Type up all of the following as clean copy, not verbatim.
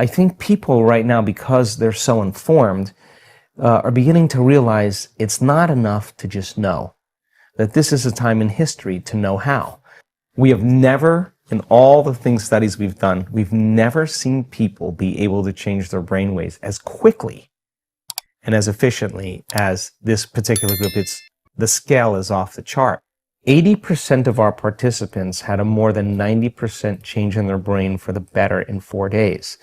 I think people right now, because they're so informed, are beginning to realize it's not enough to just know, that this is a time in history to know how. We have never, in all the studies we've done, we've never seen people be able to change their brainwaves as quickly and as efficiently as this particular group. The scale is off the chart. 80% of our participants had a more than 90% change in their brain for the better in 4 days,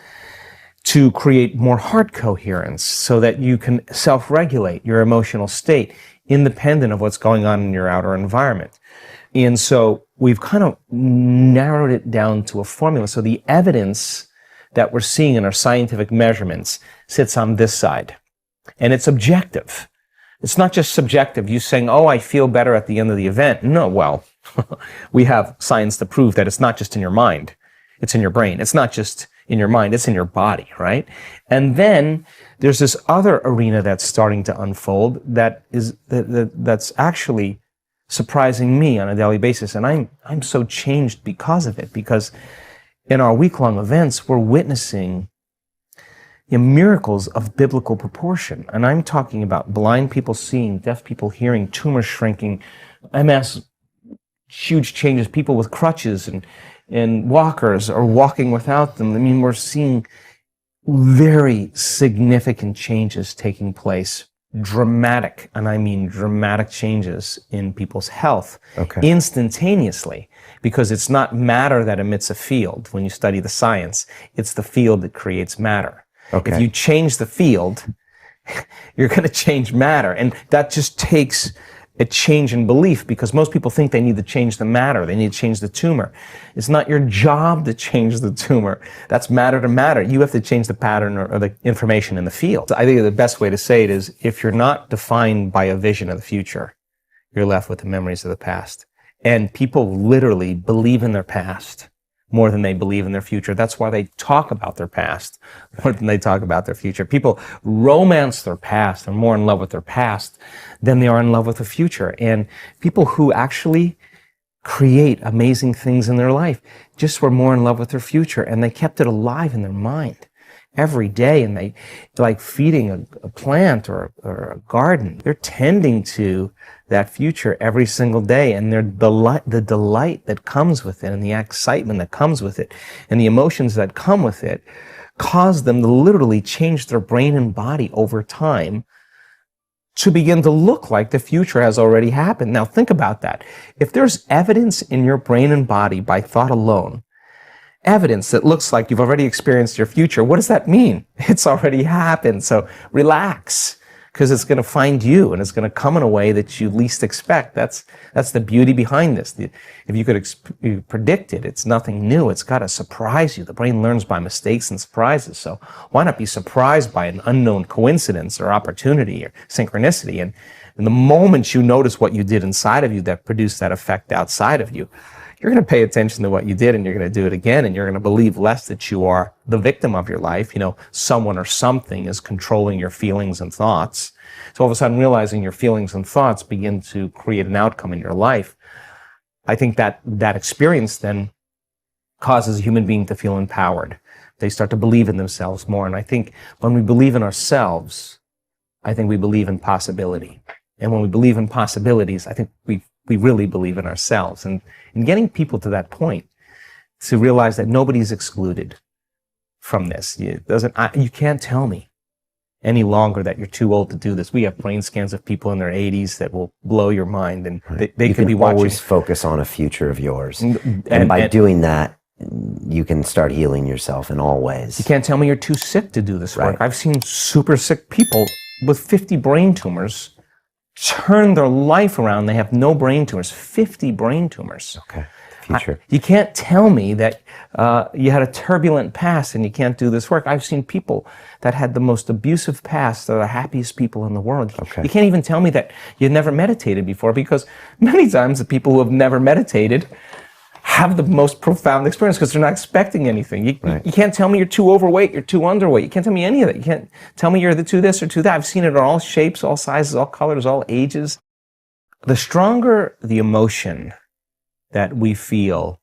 to create more heart coherence so that you can self-regulate your emotional state independent of what's going on in your outer environment. And so we've kind of narrowed it down to a formula. So the evidence that we're seeing in our scientific measurements sits on this side. And it's objective. It's not just subjective. You saying, oh, I feel better at the end of the event. No, well, we have science to prove that it's not just in your mind. It's in your brain. It's not just in your mind. It's in your body, right? And then there's this other arena that's starting to unfold that's actually surprising me on a daily basis. And I'm so changed because of it, because in our week-long events, we're witnessing miracles of biblical proportion. And I'm talking about blind people seeing, deaf people hearing, tumors shrinking, MS, huge changes, people with crutches and walkers or walking without them. I mean, we're seeing very significant changes taking place. Dramatic, and I mean dramatic changes in people's health instantaneously, because it's not matter that emits a field. When you study the science, it's the field that creates matter. If you change the field, you're going to change matter. And that just takes a change in belief, because most people think they need to change the matter. They need to change the tumor. It's not your job to change the tumor. That's matter to matter. You have to change the pattern or the information in the field. I think the best way to say it is, if you're not defined by a vision of the future, you're left with the memories of the past. And people literally believe in their past more than they believe in their future. That's why they talk about their past more than they talk about their future. People romance their past. They're more in love with their past than they are in love with the future. And people who actually create amazing things in their life just were more in love with their future, and they kept it alive in their mind every day. And they, like feeding a plant or a garden, they're tending to that future every single day, and the delight that comes with it, and the excitement that comes with it, and the emotions that come with it, cause them to literally change their brain and body over time to begin to look like the future has already happened. Now think about that. If there's evidence in your brain and body by thought alone, evidence that looks like you've already experienced your future, what does that mean? It's already happened. So relax, because it's going to find you, and it's going to come in a way that you least expect. That's the beauty behind this. If you could predict it, it's nothing new. It's got to surprise you. The brain learns by mistakes and surprises. So why not be surprised by an unknown coincidence or opportunity or synchronicity? And the moment you notice what you did inside of you that produced that effect outside of you, you're going to pay attention to what you did, and you're going to do it again, and you're going to believe less that you are the victim of your life. Someone or something is controlling your feelings and thoughts. So all of a sudden, realizing your feelings and thoughts begin to create an outcome in your life. I think that experience then causes a human being to feel empowered. They start to believe in themselves more. And I think when we believe in ourselves, I think we believe in possibility. And when we believe in possibilities, I think we really believe in ourselves. And getting people to that point, to realize that nobody's excluded from this. You can't tell me any longer that you're too old to do this. We have brain scans of people in their 80s that will blow your mind, and they could be watching. You always focus on a future of yours. And by doing that, you can start healing yourself in all ways. You can't tell me you're too sick to do this work. I've seen super sick people with 50 brain tumors turn their life around. They have no brain tumors, 50 brain tumors. Future. You can't tell me that you had a turbulent past and you can't do this work. I've seen people that had the most abusive past. They're the happiest people in the world. You can't even tell me that you've never meditated before, because many times the people who have never meditated have the most profound experience, because they're not expecting anything. You can't tell me you're too overweight, you're too underweight. You can't tell me any of that. You can't tell me you're too this or too that. I've seen it in all shapes, all sizes, all colors, all ages. The stronger the emotion that we feel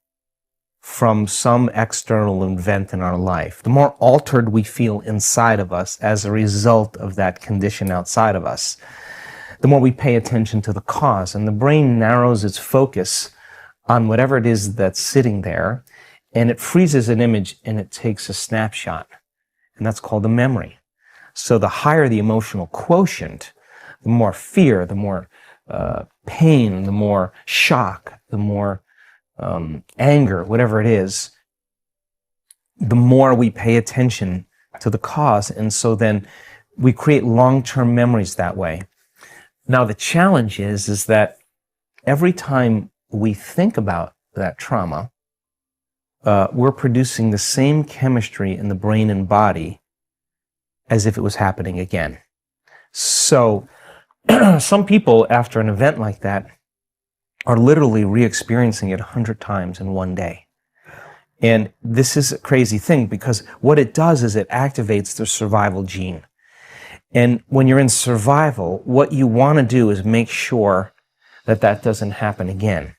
from some external event in our life, the more altered we feel inside of us as a result of that condition outside of us, the more we pay attention to the cause. And the brain narrows its focus on whatever it is that's sitting there, and it freezes an image and it takes a snapshot. And that's called a memory. So the higher the emotional quotient, the more fear, the more pain, the more shock, the more anger, whatever it is, the more we pay attention to the cause. And so then we create long-term memories that way. Now, the challenge is that every time we think about that trauma, we're producing the same chemistry in the brain and body as if it was happening again. So some people, after an event like that, are literally re-experiencing it 100 times in one day. And this is a crazy thing, because what it does is it activates the survival gene. And when you're in survival, what you want to do is make sure that that doesn't happen again.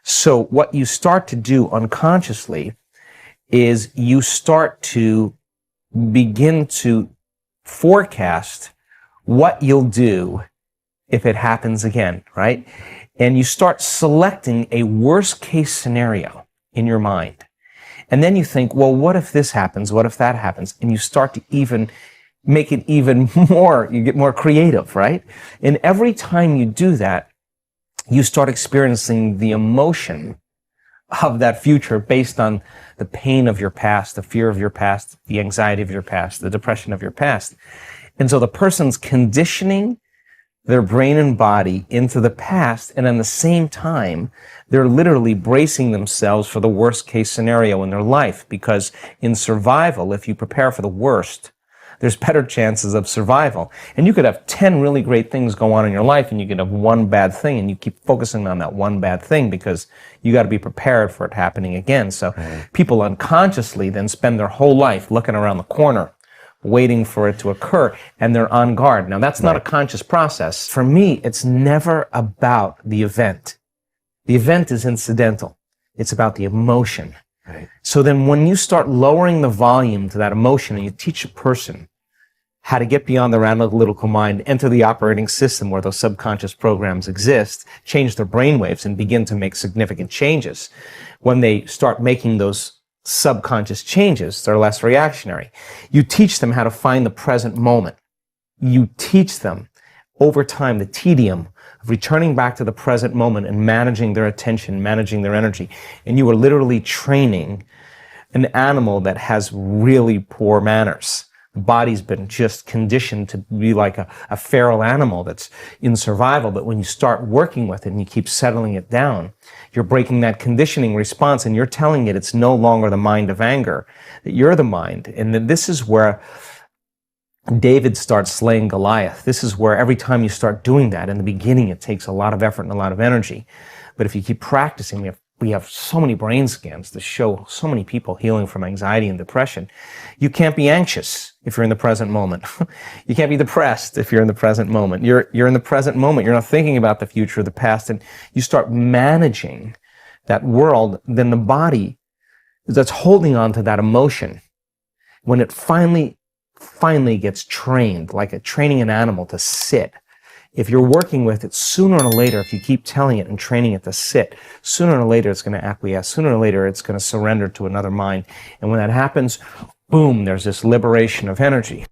So what you start to do unconsciously is you start to begin to forecast what you'll do if it happens again, right? And you start selecting a worst case scenario in your mind. And then you think, well, what if this happens? What if that happens? And you start to even make it even more, you get more creative, right? And every time you do that, you start experiencing the emotion of that future based on the pain of your past, the fear of your past, the anxiety of your past, the depression of your past. And so the person's conditioning their brain and body into the past, and at the same time, they're literally bracing themselves for the worst case scenario in their life. Because in survival, if you prepare for the worst, there's better chances of survival. And you could have 10 really great things go on in your life, and you could have one bad thing, and you keep focusing on that one bad thing because you got to be prepared for it happening again. So people unconsciously then spend their whole life looking around the corner, waiting for it to occur, and they're on guard. Now, that's not a conscious process. For me, it's never about the event. The event is incidental. It's about the emotion. Right. So then when you start lowering the volume to that emotion, and you teach a person how to get beyond their analytical mind, enter the operating system where those subconscious programs exist, change their brainwaves, and begin to make significant changes. When they start making those subconscious changes, they're less reactionary. You teach them how to find the present moment. You teach them over time the tedium of returning back to the present moment and managing their attention, managing their energy. And you are literally training an animal that has really poor manners. The body's been just conditioned to be like a feral animal that's in survival. But when you start working with it and you keep settling it down, you're breaking that conditioning response, and you're telling it it's no longer the mind of anger, that you're the mind. And then this is where David starts slaying Goliath. This is where every time you start doing that, in the beginning it takes a lot of effort and a lot of energy. But if you keep practicing, we have so many brain scans to show so many people healing from anxiety and depression. You can't be anxious if you're in the present moment. You can't be depressed if you're in the present moment. You're in the present moment. You're not thinking about the future or the past, and you start managing that world. Then the body that's holding on to that emotion, when it finally gets trained, like training an animal to sit. If you're working with it, sooner or later, if you keep telling it and training it to sit, sooner or later it's going to acquiesce. Sooner or later it's going to surrender to another mind. And when that happens, boom, there's this liberation of energy.